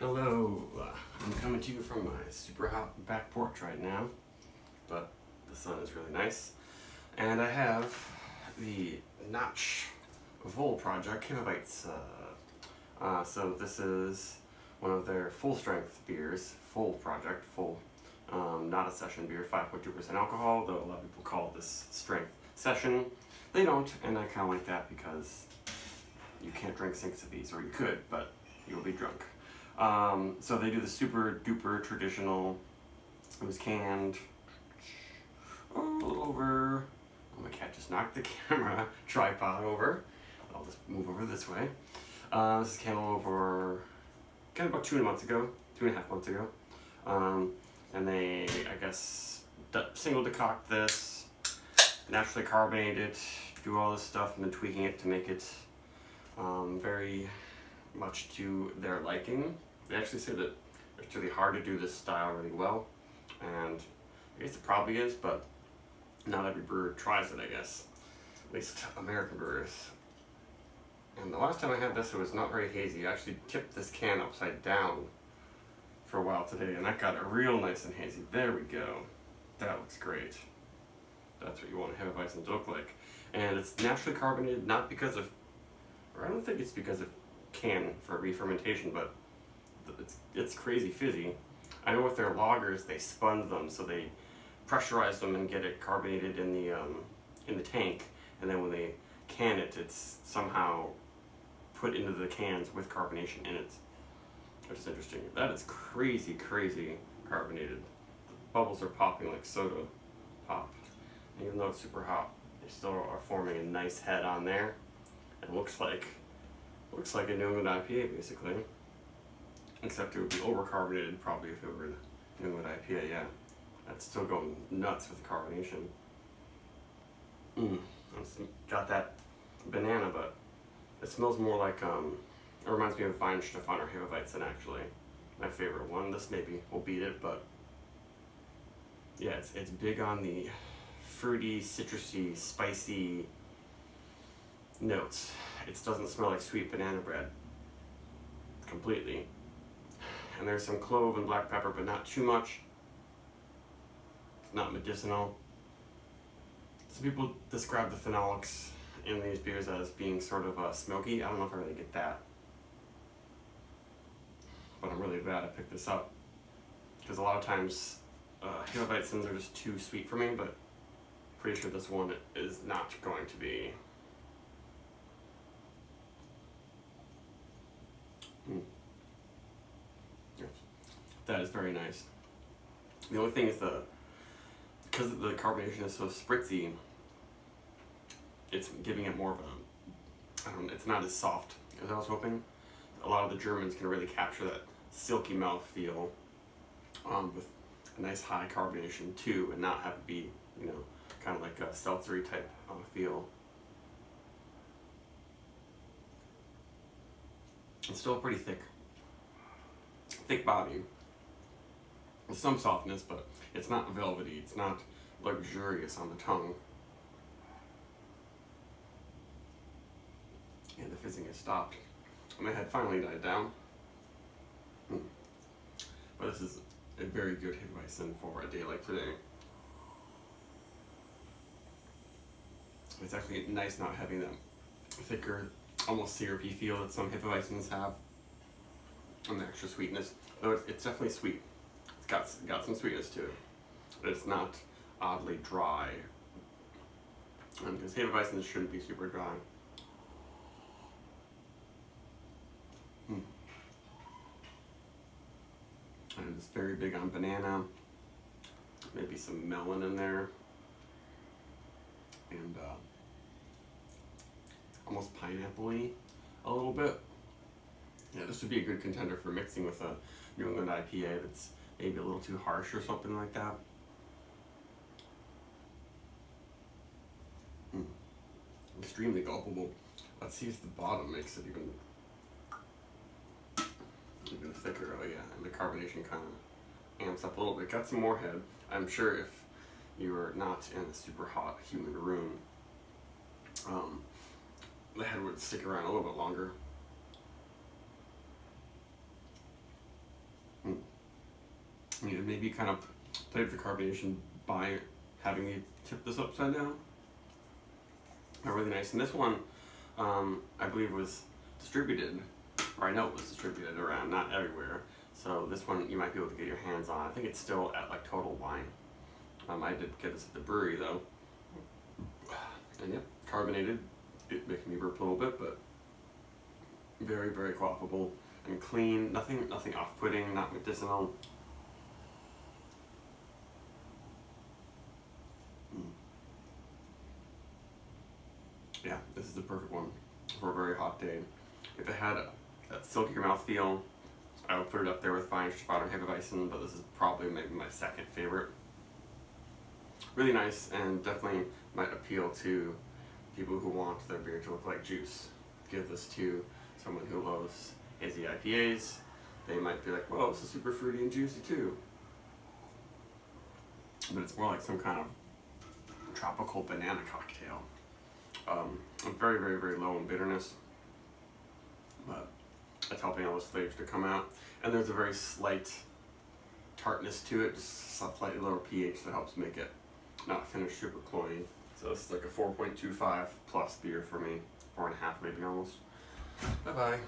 Hello, I'm coming to you from my super hot back porch right now, but the sun is really nice. And I have the Notch Voll project, Weisse. So this is one of their full strength beers, full project, full, not a session beer, 5.2% alcohol, though a lot of people call this strength session. They don't, and I kind of like that because you can't drink 6 of these, or you could, but you'll be drunk. So they do the super duper traditional. It was canned a little over. Oh, my cat just knocked the camera tripod over. I'll just move over this way. This is canned over kind of about 2.5 months ago. And they, I guess, single decoct this, naturally carbonate it, do all this stuff, and then tweaking it to make it very much to their liking. They actually say that it's really hard to do this style really well, and I guess it probably is, but not every brewer tries it, I guess. At least American brewers. And the last time I had this, it was not very hazy. I actually tipped this can upside down for a while today, and that got it real nice and hazy. There we go. That looks great. That's what you want to have a Weisse to look like. And it's naturally carbonated, not because of, or I don't think it's because of can for re-fermentation, but it's crazy fizzy. I know with their lagers they spun them, so they pressurize them and get it carbonated in the tank, and then when they can it, it's somehow put into the cans with carbonation in it, which is interesting. That is crazy carbonated. The bubbles are popping like soda pop, and even though it's super hot, they still are forming a nice head on there. It looks like a New England IPA basically, except it would be over-carbonated probably if it were a New England IPA, yeah. That's still going nuts with the carbonation. It's got that banana, but it smells more like, it reminds me of Weihenstephan or Hefeweizen actually. My favorite one. This maybe will beat it, but yeah, it's big on the fruity, citrusy, spicy notes. It doesn't smell like sweet banana bread completely. And there's some clove and black pepper, but not too much. It's not medicinal. Some people describe the phenolics in these beers as being sort of smoky. I don't know if I really get that. But I'm really glad I picked this up, because a lot of times Hefeweizens are just too sweet for me, but pretty sure this one is not going to be. Yes. That is very nice. The only thing is because the carbonation is so spritzy, it's giving it more of a, it's not as soft as I was hoping. A lot of the Germans can really capture that silky mouth feel with a nice high carbonation too, and not have it be, kind of like a seltzery type feel. It's still pretty thick body, with some softness, but it's not velvety, it's not luxurious on the tongue. And the fizzing has stopped. And my head finally died down. But this is a very good Hefeweizen for a day like today. It's actually nice not having that thicker, almost syrupy feel that some Hefeweizens have, and the extra sweetness. Though it's definitely sweet. It's got some sweetness to it, but it's not oddly dry. Because Hefeweizens shouldn't be super dry. And it's very big on banana, maybe some melon in there, and almost pineapple-y a little bit. Yeah, this would be a good contender for mixing with a New England IPA that's maybe a little too harsh or something like that. Extremely gulpable. Let's see if the bottom makes it even thicker. Oh yeah, and the carbonation kind of amps up a little bit. Got some more head. I'm sure if you are not in a super hot, humid room, the head would stick around a little bit longer. and maybe kind of play with the carbonation by having me tip this upside down. They're really nice. And this one, I believe was distributed, or I know it was distributed around, not everywhere. So this one you might be able to get your hands on. I think it's still at like Total Wine. I did get this at the brewery though. And yep, carbonated. It making me burp a little bit, but very, very quaffable and clean. Nothing off-putting, not medicinal. Yeah, this is the perfect one for a very hot day. If it had that silkier mouthfeel, I would put it up there with Weisse or Hefe, but this is probably maybe my second favorite. Really nice, and definitely might appeal to people who want their beer to look like juice. Give this to someone who loves hazy IPAs. They might be like, whoa, this is super fruity and juicy too. But it's more like some kind of tropical banana cocktail. Very, very, very low in bitterness, but it's helping all those flavors to come out. And there's a very slight tartness to it, just a slightly lower pH that helps make it not finish super cloying. So it's like a 4.25 plus beer for me, 4.5 maybe almost. Bye bye.